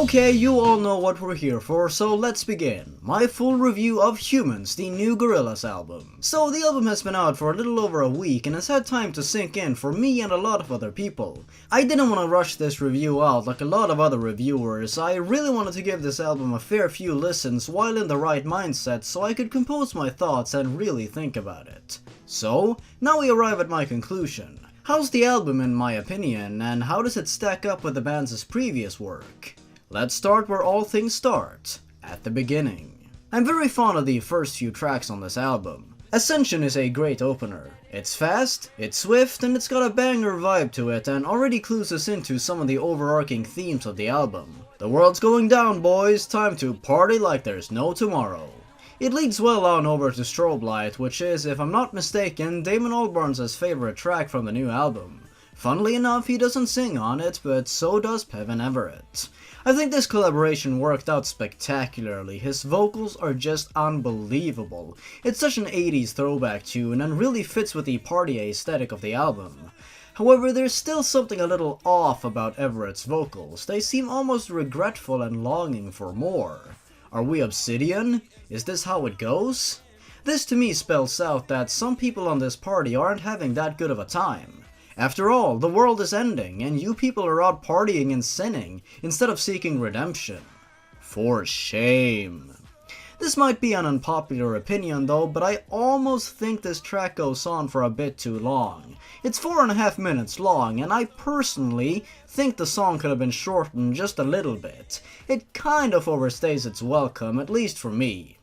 Okay, you all know what we're here for, so let's begin. My full review of Humanz, the new Gorillaz album. So the album has been out for a little over a week and has had time to sink in for me and a lot of other people. I didn't want to rush this review out like a lot of other reviewers. I really wanted to give this album a fair few listens while in the right mindset so I could compose my thoughts and really think about it. So, now we arrive at my conclusion. How's the album in my opinion, and how does it stack up with the band's previous work? Let's start where all things start, at the beginning. I'm very fond of the first few tracks on this album. Ascension is a great opener. It's fast, it's swift, and it's got a banger vibe to it and already clues us into some of the overarching themes of the album. The world's going down, boys, time to party like there's no tomorrow. It leads well on over to Strobe Light, which is, if I'm not mistaken, Damon Albarn's favorite track from the new album. Funnily enough, he doesn't sing on it, but so does Pevin Everett. I think this collaboration worked out spectacularly. His vocals are just unbelievable. It's such an 80s throwback tune and really fits with the party aesthetic of the album. However, there's still something a little off about Everett's vocals. They seem almost regretful and longing for more. Are we Obsidian? Is this how it goes? This to me spells out that some people on this party aren't having that good of a time. After all, the world is ending, and you people are out partying and sinning, instead of seeking redemption. For shame. This might be an unpopular opinion though, but I almost think this track goes on for a bit too long. It's 4.5 minutes long, and I personally think the song could have been shortened just a little bit. It kind of overstays its welcome, at least for me.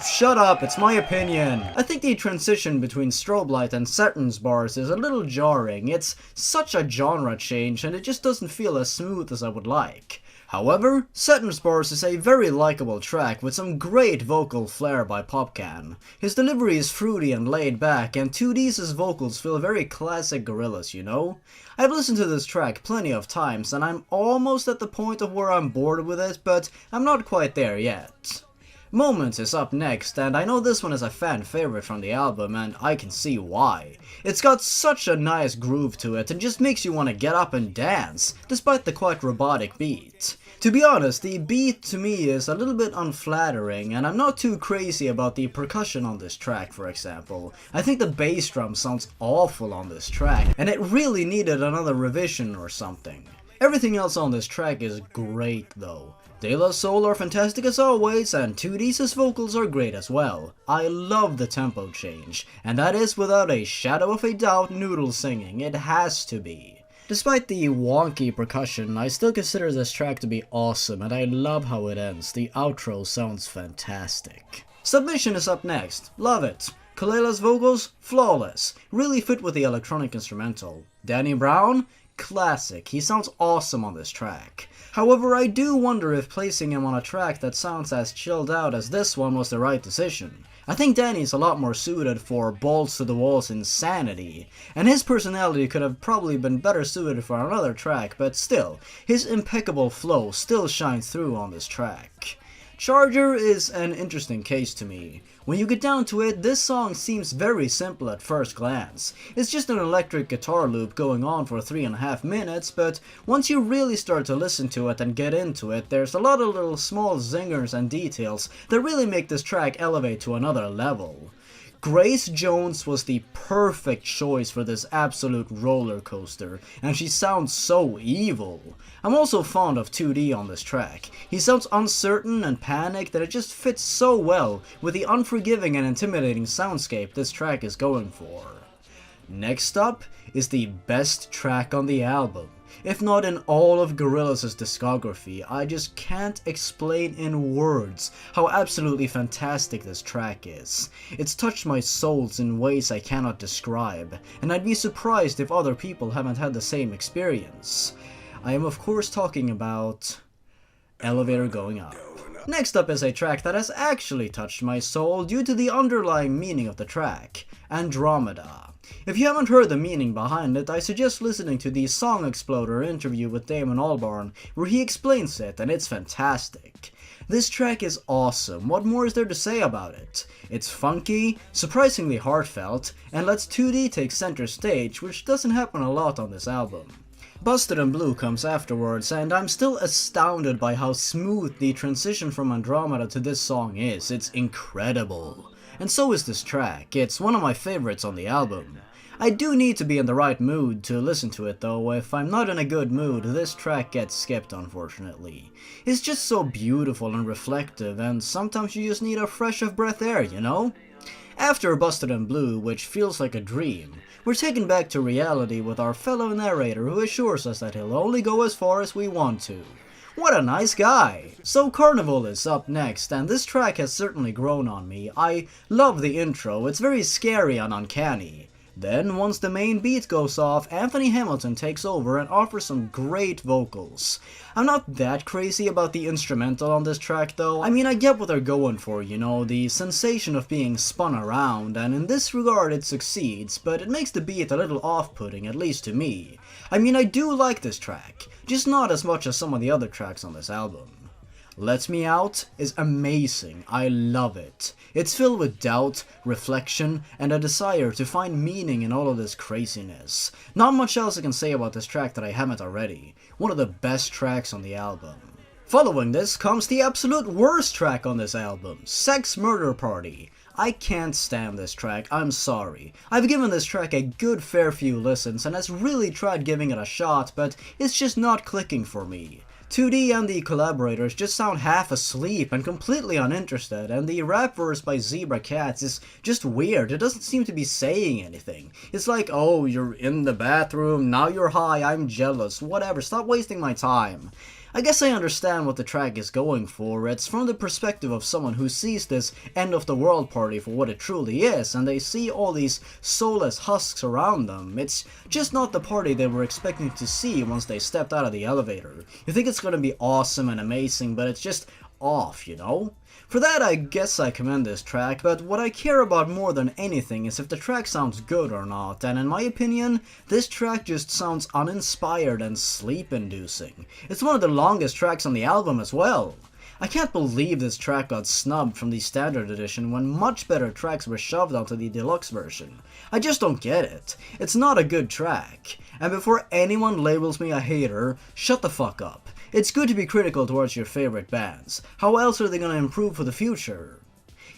Shut up, it's my opinion. I think the transition between Strobe Light and Saturn's bars is a little jarring. It's such a genre change and it just doesn't feel as smooth as I would like. However, Saturn's bars is a very likable track with some great vocal flair by Popcan. His delivery is fruity and laid back, and 2D's vocals feel very classic Gorillaz, you know? I've listened to this track plenty of times and I'm almost at the point of where I'm bored with it, but I'm not quite there yet. Moments is up next, and I know this one is a fan favorite from the album, and I can see why. It's got such a nice groove to it and just makes you want to get up and dance, despite the quite robotic beat. To be honest, the beat to me is a little bit unflattering, and I'm not too crazy about the percussion on this track, for example. I think the bass drum sounds awful on this track, and it really needed another revision or something. Everything else on this track is great though. De La Soul are fantastic as always, and 2D's vocals are great as well. I love the tempo change, and that is without a shadow of a doubt Noodle singing. It has to be. Despite the wonky percussion, I still consider this track to be awesome, and I love how it ends. The outro sounds fantastic. Submission is up next. Love it. Gorillaz vocals, flawless. Really fit with the electronic instrumental. Danny Brown? Classic. He sounds awesome on this track. However, I do wonder if placing him on a track that sounds as chilled out as this one was the right decision. I think Danny's a lot more suited for balls to the walls insanity, and his personality could have probably been better suited for another track, but still, his impeccable flow still shines through on this track. Charger is an interesting case to me. When you get down to it, this song seems very simple at first glance. It's just an electric guitar loop going on for 3.5 minutes, but once you really start to listen to it and get into it, there's a lot of little small zingers and details that really make this track elevate to another level. Grace Jones was the perfect choice for this absolute roller coaster, and she sounds so evil. I'm also fond of 2D on this track. He sounds uncertain and panicked that it just fits so well with the unforgiving and intimidating soundscape this track is going for. Next up is the best track on the album. If not in all of Gorillaz' discography, I just can't explain in words how absolutely fantastic this track is. It's touched my souls in ways I cannot describe, and I'd be surprised if other people haven't had the same experience. I am of course talking about Elevator Going Up. Next up is a track that has actually touched my soul due to the underlying meaning of the track, Andromeda. If you haven't heard the meaning behind it, I suggest listening to the Song Exploder interview with Damon Albarn, where he explains it, and it's fantastic. This track is awesome. What more is there to say about it? It's funky, surprisingly heartfelt, and lets 2D take center stage, which doesn't happen a lot on this album. Busted and Blue comes afterwards, and I'm still astounded by how smooth the transition from Andromeda to this song is. It's incredible. And so is this track. It's one of my favorites on the album. I do need to be in the right mood to listen to it though. If I'm not in a good mood, this track gets skipped unfortunately. It's just so beautiful and reflective, and sometimes you just need a fresh of breath air, you know? After Busted and Blue, which feels like a dream, we're taken back to reality with our fellow narrator who assures us that he'll only go as far as we want to. What a nice guy! So Carnival is up next, and this track has certainly grown on me. I love the intro, it's very scary and uncanny. Then, once the main beat goes off, Anthony Hamilton takes over and offers some great vocals. I'm not that crazy about the instrumental on this track though. I mean, I get what they're going for, you know, the sensation of being spun around, and in this regard it succeeds, but it makes the beat a little off-putting, at least to me. I mean, I do like this track, just not as much as some of the other tracks on this album. Let Me Out is amazing, I love it. It's filled with doubt, reflection, and a desire to find meaning in all of this craziness. Not much else I can say about this track that I haven't already. One of the best tracks on the album. Following this comes the absolute worst track on this album, Sex Murder Party. I can't stand this track, I'm sorry. I've given this track a good fair few listens and has really tried giving it a shot, but it's just not clicking for me. 2D and the collaborators just sound half asleep and completely uninterested, and the rap verse by Zebra Cats is just weird. It doesn't seem to be saying anything. It's like, oh, you're in the bathroom, now you're high, I'm jealous, whatever, stop wasting my time. I guess I understand what the track is going for. It's from the perspective of someone who sees this end of the world party for what it truly is, and they see all these soulless husks around them. It's just not the party they were expecting to see once they stepped out of the elevator. You think it's gonna be awesome and amazing, but it's just off, you know? For that, I guess I commend this track, but what I care about more than anything is if the track sounds good or not, and in my opinion, this track just sounds uninspired and sleep-inducing. It's one of the longest tracks on the album as well. I can't believe this track got snubbed from the standard edition when much better tracks were shoved onto the deluxe version. I just don't get it. It's not a good track. And before anyone labels me a hater, shut the fuck up. It's good to be critical towards your favorite bands. How else are they gonna improve for the future?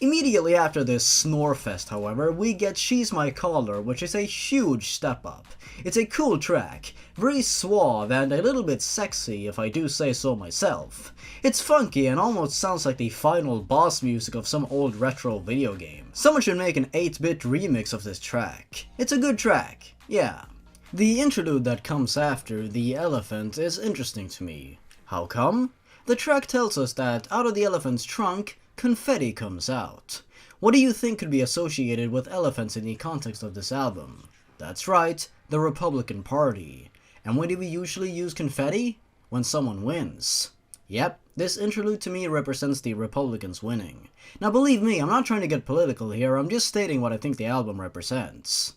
Immediately after this snorefest, however, we get She's My Caller, which is a huge step up. It's a cool track, very suave and a little bit sexy if I do say so myself. It's funky and almost sounds like the final boss music of some old retro video game. Someone should make an 8-bit remix of this track. It's a good track, yeah. The interlude that comes after, The Elephant, is interesting to me. How come? The track tells us that out of the elephant's trunk, confetti comes out. What do you think could be associated with elephants in the context of this album? That's right, the Republican Party. And when do we usually use confetti? When someone wins. Yep, this interlude to me represents the Republicans winning. Now believe me, I'm not trying to get political here, I'm just stating what I think the album represents.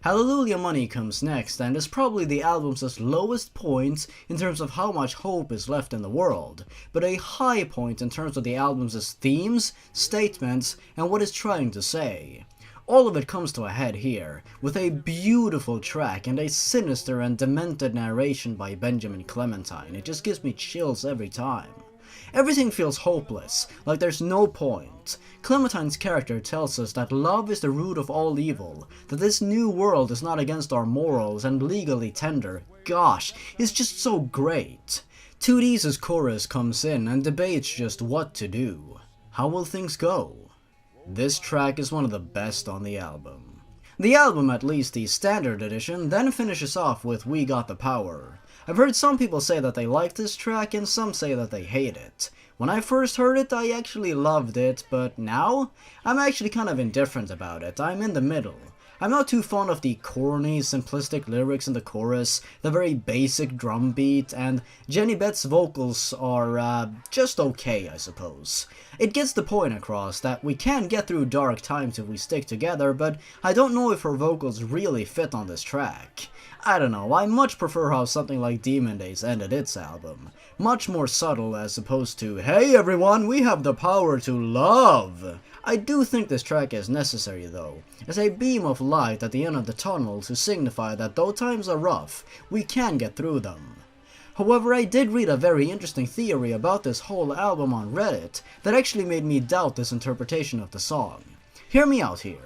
Hallelujah Money comes next, and is probably the album's lowest point in terms of how much hope is left in the world, but a high point in terms of the album's themes, statements, and what it's trying to say. All of it comes to a head here, with a beautiful track and a sinister and demented narration by Benjamin Clementine. It just gives me chills every time. Everything feels hopeless, like there's no point. Clementine's character tells us that love is the root of all evil, that this new world is not against our morals and legally tender. Gosh, it's just so great. 2D's chorus comes in and debates just what to do. How will things go? This track is one of the best on the album. The album, at least the standard edition, then finishes off with We Got the Power. I've heard some people say that they like this track and some say that they hate it. When I first heard it, I actually loved it, but now, I'm actually kind of indifferent about it. I'm in the middle. I'm not too fond of the corny, simplistic lyrics in the chorus, the very basic drum beat, and Jenny Bett's vocals are, just okay, I suppose. It gets the point across that we can get through dark times if we stick together, but I don't know if her vocals really fit on this track. I don't know, I much prefer how something like Demon Days ended its album. Much more subtle as opposed to, hey everyone, we have the power to love! I do think this track is necessary though, as a beam of light at the end of the tunnel to signify that though times are rough, we can get through them. However, I did read a very interesting theory about this whole album on Reddit that actually made me doubt this interpretation of the song. Hear me out here.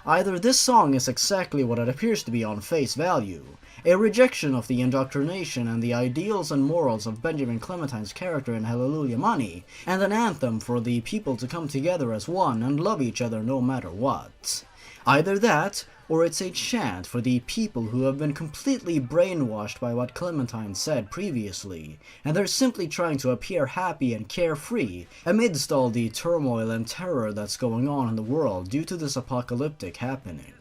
Either this song is exactly what it appears to be on face value, a rejection of the indoctrination and the ideals and morals of Benjamin Clementine's character in Hallelujah Money, and an anthem for the people to come together as one and love each other no matter what. Either that, or it's a chant for the people who have been completely brainwashed by what Clementine said previously, and they're simply trying to appear happy and carefree amidst all the turmoil and terror that's going on in the world due to this apocalyptic happening.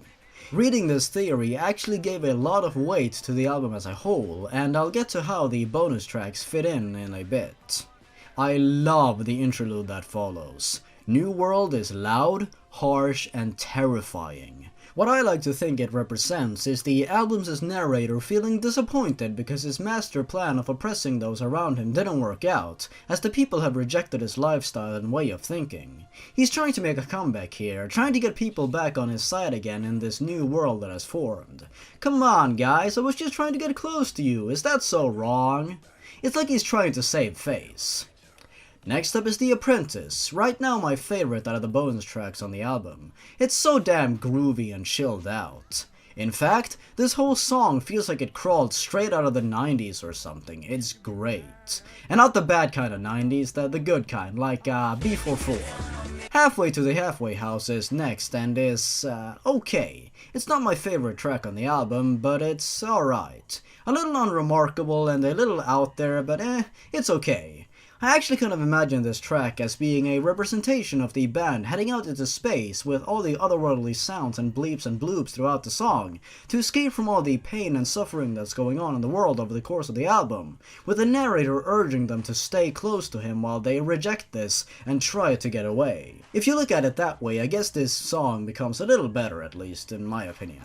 Reading this theory actually gave a lot of weight to the album as a whole, and I'll get to how the bonus tracks fit in a bit. I love the interlude that follows. New World is loud, harsh, and terrifying. What I like to think it represents is the album's narrator feeling disappointed because his master plan of oppressing those around him didn't work out, as the people have rejected his lifestyle and way of thinking. He's trying to make a comeback here, trying to get people back on his side again in this new world that has formed. Come on guys, I was just trying to get close to you, is that so wrong? It's like he's trying to save face. Next up is The Apprentice, right now my favorite out of the bonus tracks on the album. It's so damn groovy and chilled out. In fact, this whole song feels like it crawled straight out of the 90s or something. It's great. And not the bad kind of 90s, the good kind, like B44. Halfway to the Halfway House is next and is, okay. It's not my favorite track on the album, but it's alright. A little unremarkable and a little out there, but it's okay. I actually kind of imagine this track as being a representation of the band heading out into space with all the otherworldly sounds and bleeps and bloops throughout the song, to escape from all the pain and suffering that's going on in the world over the course of the album, with the narrator urging them to stay close to him while they reject this and try to get away. If you look at it that way, I guess this song becomes a little better, at least in my opinion.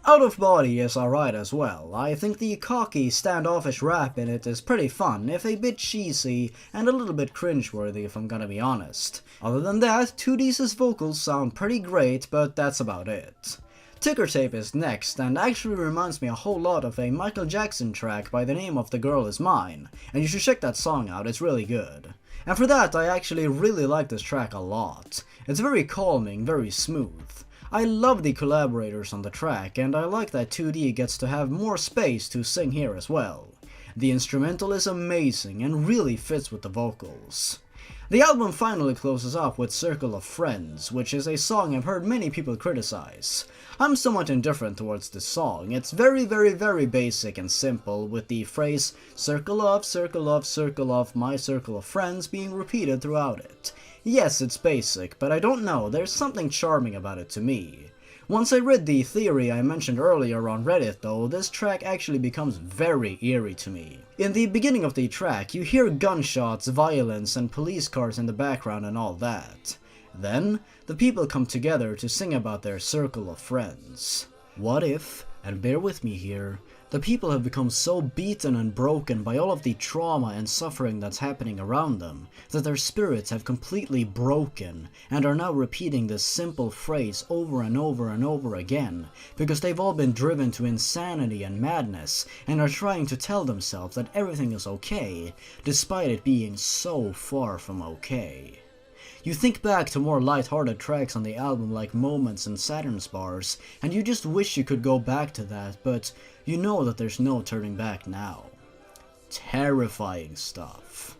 Out of Body is alright as well. I think the cocky, standoffish rap in it is pretty fun, if a bit cheesy and a little bit cringeworthy if I'm gonna be honest. Other than that, 2D's vocals sound pretty great, but that's about it. Ticker Tape is next, and actually reminds me a whole lot of a Michael Jackson track by the name of The Girl Is Mine, and you should check that song out, it's really good. And for that, I actually really like this track a lot. It's very calming, very smooth. I love the collaborators on the track, and I like that 2D gets to have more space to sing here as well. The instrumental is amazing and really fits with the vocals. The album finally closes off with Circle of Friends, which is a song I've heard many people criticize. I'm somewhat indifferent towards this song. It's very basic and simple, with the phrase circle of my circle of friends being repeated throughout it. Yes, it's basic, but I don't know, there's something charming about it to me. Once I read the theory I mentioned earlier on Reddit though, this track actually becomes very eerie to me. In the beginning of the track, you hear gunshots, violence, and police cars in the background and all that. Then, the people come together to sing about their circle of friends. What if, and bear with me here, the people have become so beaten and broken by all of the trauma and suffering that's happening around them, that their spirits have completely broken, and are now repeating this simple phrase over and over again, because they've all been driven to insanity and madness, and are trying to tell themselves that everything is okay, despite it being so far from okay. You think back to more light-hearted tracks on the album like Moments and Saturn's Bars, and you just wish you could go back to that, but you know that there's no turning back now. Terrifying stuff.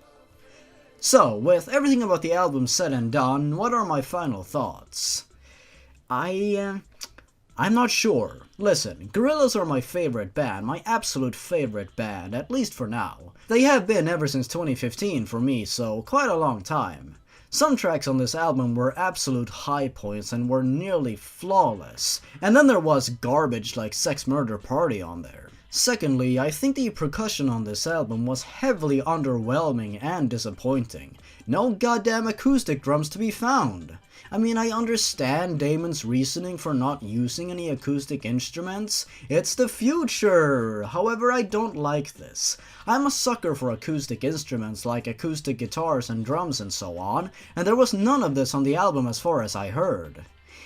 So, with everything about the album said and done, what are my final thoughts? I'm not sure. Listen, Gorillaz are my favorite band, my absolute favorite band, at least for now. They have been ever since 2015 for me, so quite a long time. Some tracks on this album were absolute high points and were nearly flawless, and then there was garbage like Sex Murder Party on there. Secondly, I think the percussion on this album was heavily underwhelming and disappointing. No goddamn acoustic drums to be found. I mean, I understand Damon's reasoning for not using any acoustic instruments. It's the future! However, I don't like this. I'm a sucker for acoustic instruments like acoustic guitars and drums and so on, and there was none of this on the album as far as I heard.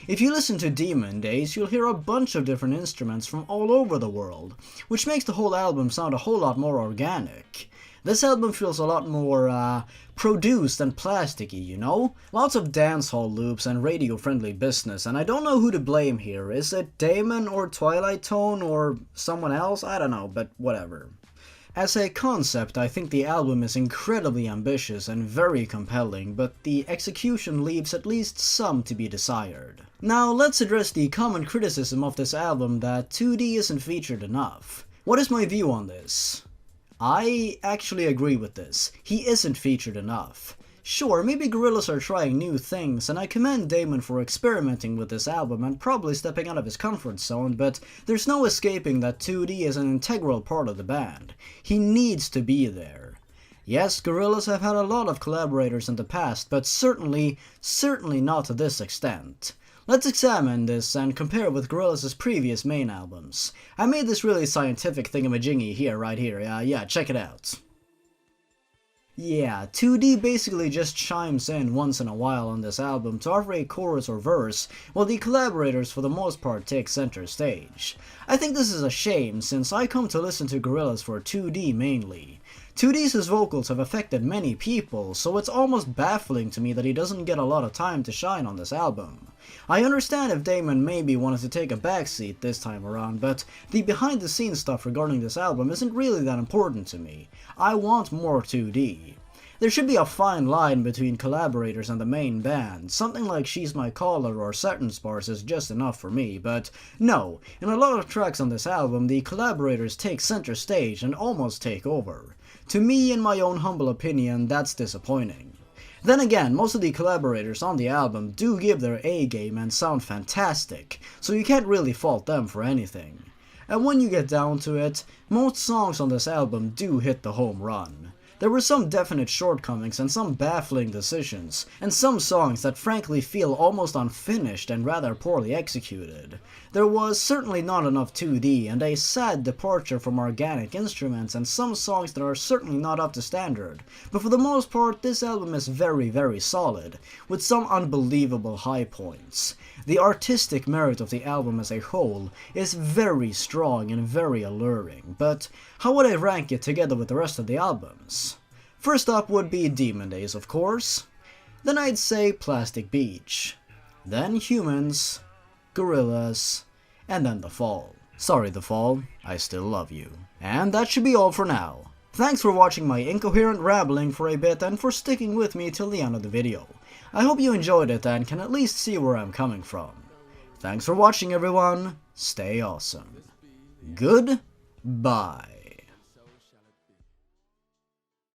If you listen to Demon Days, you'll hear a bunch of different instruments from all over the world, which makes the whole album sound a whole lot more organic. This album feels a lot more, produced and plasticky, you know? Lots of dancehall loops and radio-friendly business, and I don't know who to blame here. Is it Damon or Twilight Tone or someone else? I don't know, but whatever. As a concept, I think the album is incredibly ambitious and very compelling, but the execution leaves at least some to be desired. Now, let's address the common criticism of this album that 2D isn't featured enough. What is my view on this? I actually agree with this. He isn't featured enough. Sure, maybe Gorillaz are trying new things, and I commend Damon for experimenting with this album and probably stepping out of his comfort zone, but there's no escaping that 2D is an integral part of the band. He needs to be there. Yes, Gorillaz have had a lot of collaborators in the past, but certainly not to this extent. Let's examine this and compare with Gorillaz' previous main albums. I made this really scientific thingamajiggy here, right here, yeah, check it out. Yeah, 2D basically just chimes in once in a while on this album to offer a chorus or verse, while the collaborators for the most part take center stage. I think this is a shame, since I come to listen to Gorillaz for 2D mainly. 2D's vocals have affected many people, so it's almost baffling to me that he doesn't get a lot of time to shine on this album. I understand if Damon maybe wanted to take a backseat this time around, but the behind the scenes stuff regarding this album isn't really that important to me. I want more 2D. There should be a fine line between collaborators and the main band. Something like She's My Caller or Sentence Bars is just enough for me, but no, in a lot of tracks on this album, the collaborators take center stage and almost take over. To me, in my own humble opinion, that's disappointing. Then again, most of the collaborators on the album do give their A-game and sound fantastic, so you can't really fault them for anything. And when you get down to it, most songs on this album do hit the home run. There were some definite shortcomings and some baffling decisions, and some songs that frankly feel almost unfinished and rather poorly executed. There was certainly not enough 2D and a sad departure from organic instruments and some songs that are certainly not up to standard, but for the most part this album is very solid, with some unbelievable high points. The artistic merit of the album as a whole is very strong and very alluring, but how would I rank it together with the rest of the albums? First up would be Demon Days, of course. Then I'd say Plastic Beach. Then Humanz, Gorillaz, and then The Fall. Sorry The Fall, I still love you. And that should be all for now. Thanks for watching my incoherent rambling for a bit and for sticking with me till the end of the video. I hope you enjoyed it and can at least see where I'm coming from. Thanks for watching everyone, stay awesome. Goodbye.